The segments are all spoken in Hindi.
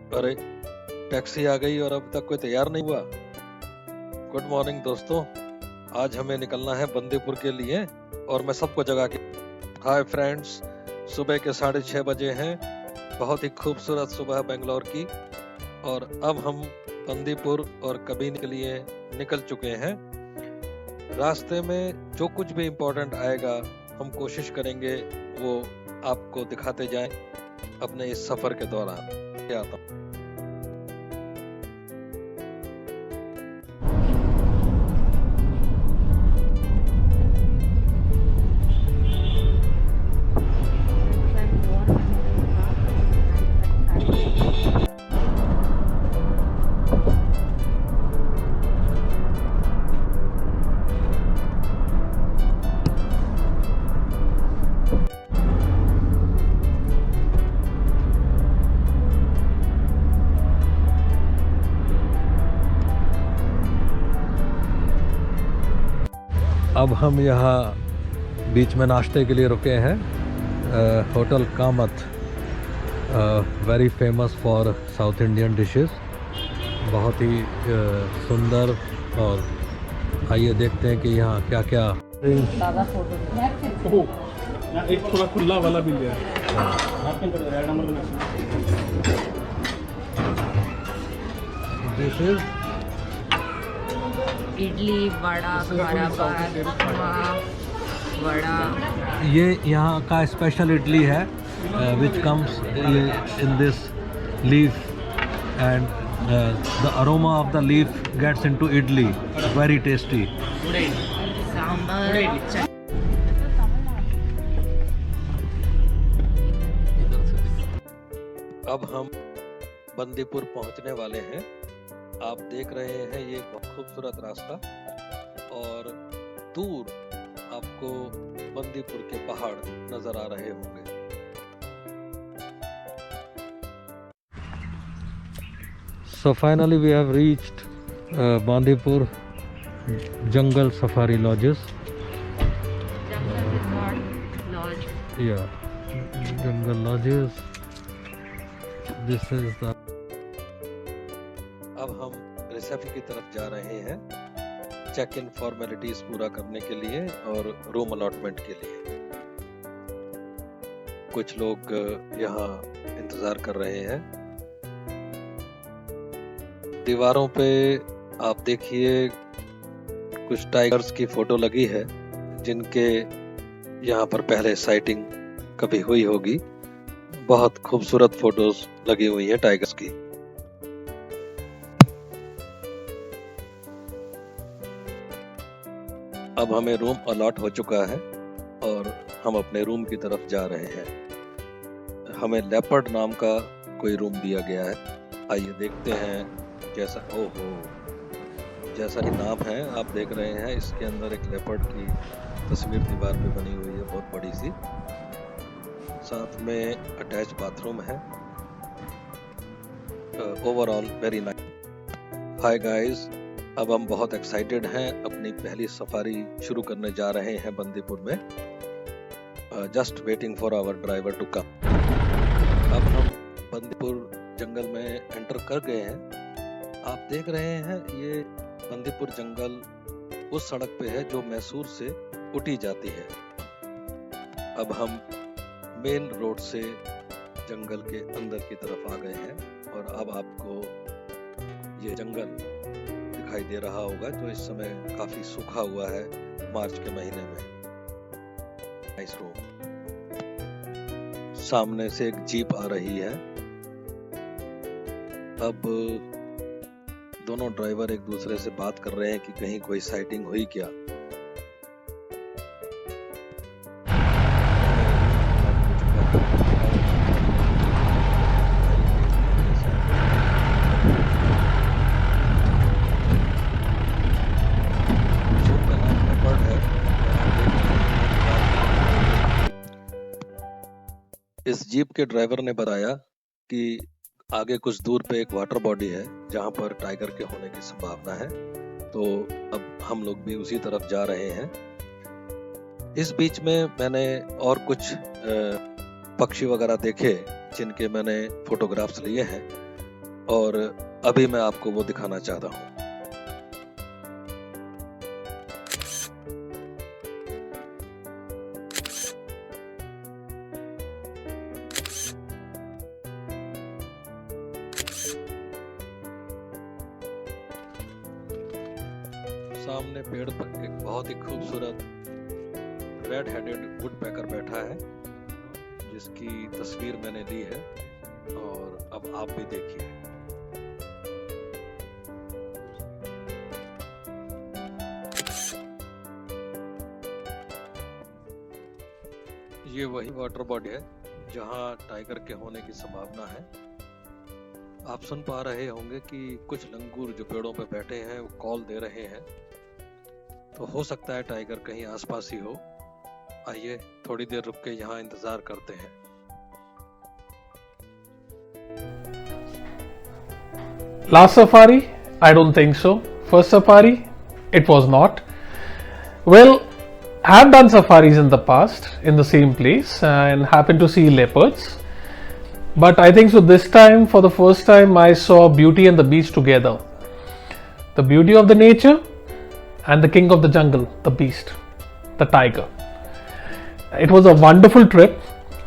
अरे टैक्सी आ गई और अब तक कोई तैयार नहीं हुआ। गुड मॉर्निंग दोस्तों, आज हमें निकलना है बंदीपुर के लिए और मैं सबको जगा के। हाय फ्रेंड्स, सुबह के 6:30 बजे हैं। बहुत ही खूबसूरत सुबह बेंगलोर की और अब हम बंदीपुर और कबीन के लिए निकल चुके हैं। रास्ते में जो कुछ भी इम्पोर्टेंट आएगा हम कोशिश करेंगे वो आपको दिखाते जाएं अपने इस सफर के दौरान। क्या आता हूं। अब हम यहाँ बीच में नाश्ते के लिए रुके हैं। Hotel Kamat, very famous for south Indian dishes. बहुत ही सुंदर। और आइए देखते हैं कि यहाँ क्या क्या। एक थोड़ा खुला वाला भी लिया। दिस इज इडली, वड़ा, खारा भात, वड़ा। ये यहाँ का स्पेशल इडली है which comes in this leaf and the aroma of the leaf gets into idli, very tasty. Sambar, अब हम बंदीपुर पहुंचने वाले हैं। आप देख रहे हैं ये बहुत खूबसूरत रास्ता और दूर आपको बंदीपुर के पहाड़ नजर आ रहे होंगे। So finally we have reached Bandipur Jungle Safari Lodges. Jungle Resort Lodge. Yeah, Jungle Lodges. This is the। अब हम रिसेप्शन की तरफ जा रहे हैं चेक इन फॉर्मेलिटीज पूरा करने के लिए और रूम अलॉटमेंट के लिए। कुछ लोग यहाँ इंतजार कर रहे हैं। दीवारों पे आप देखिए कुछ टाइगर्स की फोटो लगी है जिनके यहाँ पर पहले साइटिंग कभी हुई होगी। बहुत खूबसूरत फोटोज लगी हुई है टाइगर्स की। अब हमें रूम अलॉट हो चुका है और हम अपने रूम की तरफ जा रहे हैं। हमें लेपर्ड नाम का कोई रूम दिया गया है। आइए देखते हैं कैसा। ओहो, जैसा कि नाम है आप देख रहे हैं, इसके अंदर एक लेपर्ड की तस्वीर दीवार पे बनी हुई है, बहुत बड़ी सी। साथ में अटैच बाथरूम है। Overall very nice. Hi guys, अब हम बहुत एक्साइटेड हैं। अपनी पहली सफारी शुरू करने जा रहे हैं बंदीपुर में। Just waiting for our driver to come. अब हम बंदीपुर जंगल में एंटर कर गए हैं। आप देख रहे हैं ये बंदीपुर जंगल उस सड़क पे है जो मैसूर से उटी जाती है। अब हम मेन रोड से जंगल के अंदर की तरफ आ गए हैं और अब आपको ये जंगल दिखाई दे रहा होगा जो इस समय काफी सूखा हुआ है मार्च के महीने में। Nice road. सामने से एक जीप आ रही है। अब दोनों ड्राइवर एक दूसरे से बात कर रहे हैं कि कहीं कोई साइटिंग हुई क्या। इस जीप के ड्राइवर ने बताया कि आगे कुछ दूर पे एक वाटर बॉडी है जहां पर टाइगर के होने की संभावना है। तो अब हम लोग भी उसी तरफ जा रहे हैं। इस बीच में मैंने और कुछ पक्षी वगैरह देखे जिनके मैंने फोटोग्राफ्स लिए हैं। और अभी मैं आपको वो दिखाना चाहता हूँ। सामने पेड़ पर एक बहुत ही खूबसूरत रेड हेडेड वुडपेकर बैठा है, जिसकी तस्वीर मैंने ली है और अब आप भी देखिए। ये वही वाटर बॉडी है जहां टाइगर के होने की संभावना है। आप सुन पा रहे होंगे कि कुछ लंगूर जो पेड़ों पे बैठे हैं वो कॉल दे रहे हैं, तो हो सकता है टाइगर कहीं आसपास ही हो। आइए थोड़ी देर रुक के यहाँ इंतजार करते हैं। Last safari? I don't think so. First safari? It was not. Well, I have done safaris in the past in the same place and happened to see leopards. But I think so this time, for the first time, I saw Beauty and the Beast together. The beauty of the nature and the king of the jungle, the beast, the tiger. It was a wonderful trip.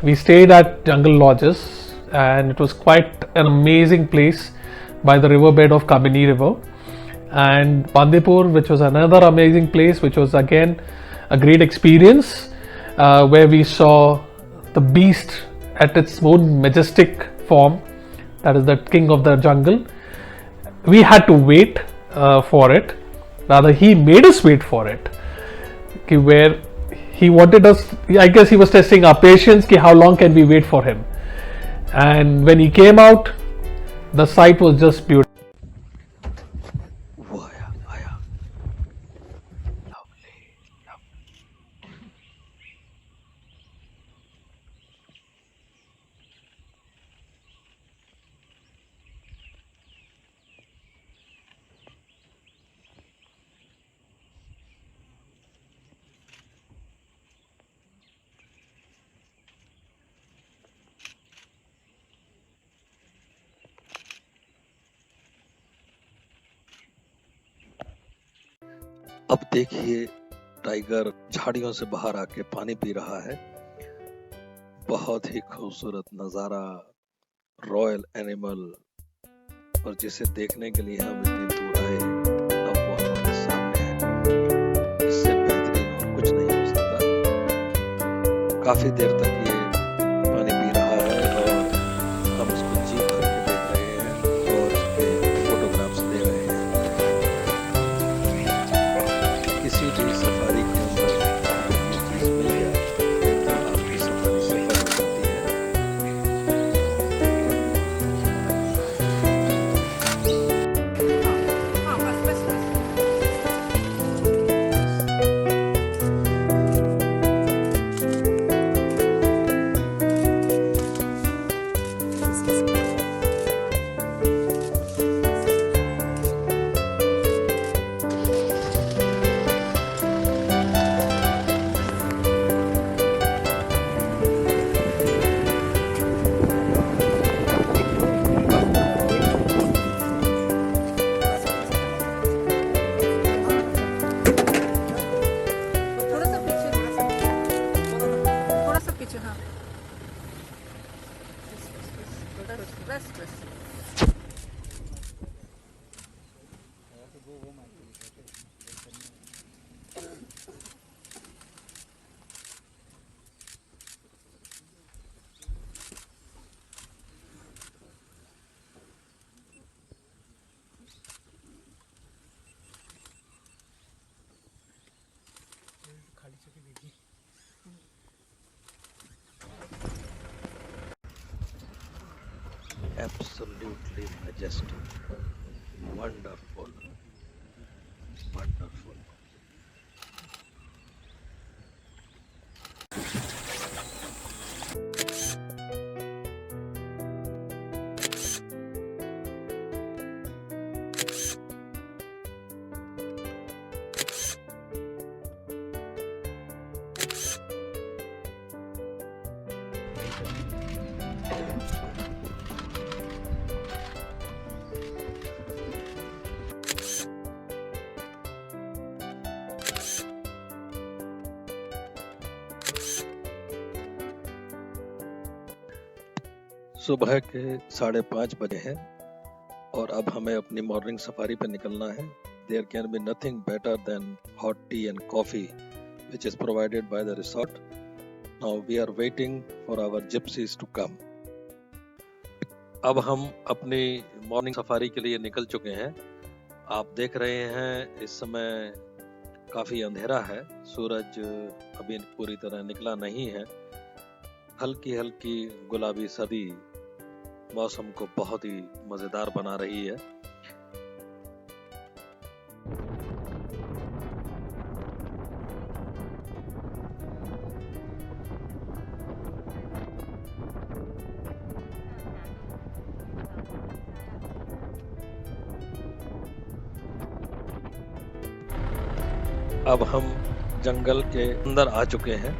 We stayed at Jungle Lodges and it was quite an amazing place by the riverbed of Kamini River. And Bandipur, which was another amazing place, which was again a great experience, where we saw the beast at its own majestic form, that is the king of the jungle. We had to wait for it. Rather, he made us wait for it. Where he wanted us, I guess he was testing our patience, how long can we wait for him. And when he came out, the sight was just beautiful. वो आया lovely. अब देखिए टाइगर झाड़ियों से बाहर आके पानी पी रहा है। बहुत ही खूबसूरत नजारा, रॉयल एनिमल, और जिसे देखने के लिए हम इतनी दूर आए, अब वो हमारे सामने है। इससे बेहतरीन और कुछ नहीं हो सकता। काफी देर तक ये पानी पी रहा है और हम उसको जी भर के देख रहे हैं और उसके फोटोग्राफ्स ले रहे हैं। किसी भी सफारी के अंदर ये चीज मिल गया तो आपकी सफारी सफल हो जाती है। Absolutely majestic, wonderful, wonderful. सुबह के 5:30 बजे हैं और अब हमें अपनी मॉर्निंग सफारी पे निकलना है. There can be nothing better than hot tea and coffee which is provided by the resort. Now we are waiting for our gypsies to come. अब हम अपनी मॉर्निंग सफारी के लिए निकल चुके हैं. आप देख रहे हैं इस समय काफ़ी अंधेरा है, सूरज अभी पूरी तरह निकला नहीं है. हल्की हल्की गुलाबी सर्दी मौसम को बहुत ही मज़ेदार बना रही है. अब हम जंगल के अंदर आ चुके हैं.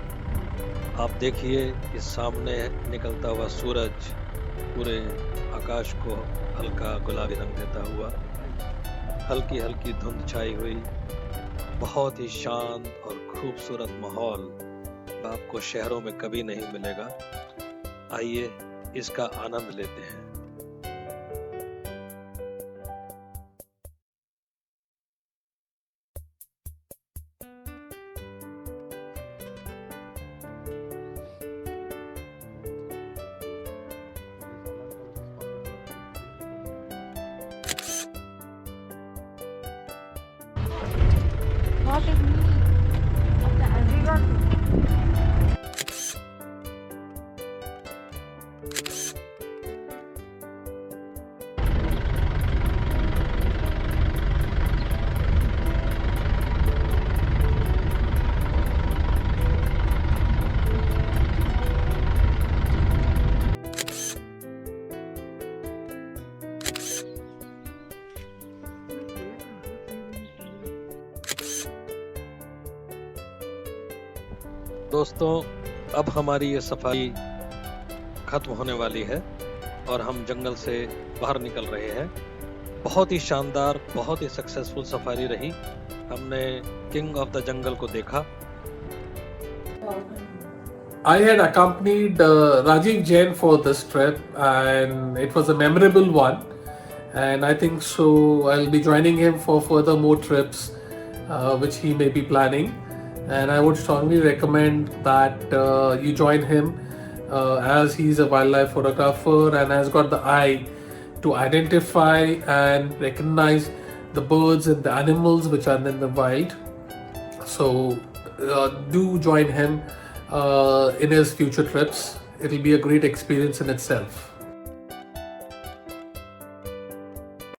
आप देखिए इस सामने निकलता हुआ सूरज पूरे आकाश को हल्का गुलाबी रंग देता हुआ. हल्की हल्की धुंध छाई हुई, बहुत ही शांत और खूबसूरत माहौल आपको शहरों में कभी नहीं मिलेगा. आइए इसका आनंद लेते हैं. What is me? Everyone. दोस्तों, अब हमारी ये सफारी खत्म होने वाली है और हम जंगल से बाहर निकल रहे हैं. बहुत ही शानदार, बहुत ही सक्सेसफुल सफारी रही. हमने किंग ऑफ द जंगल को देखा. I had accompanied Rajiv Jain for this trip and it was a memorable one, and I think so I'll be joining him for further more trips which he may be planning, and I would strongly recommend that you join him as he's a wildlife photographer and has got the eye to identify and recognize the birds and the animals which are in the wild. So do join him in his future trips. It'll be a great experience in itself.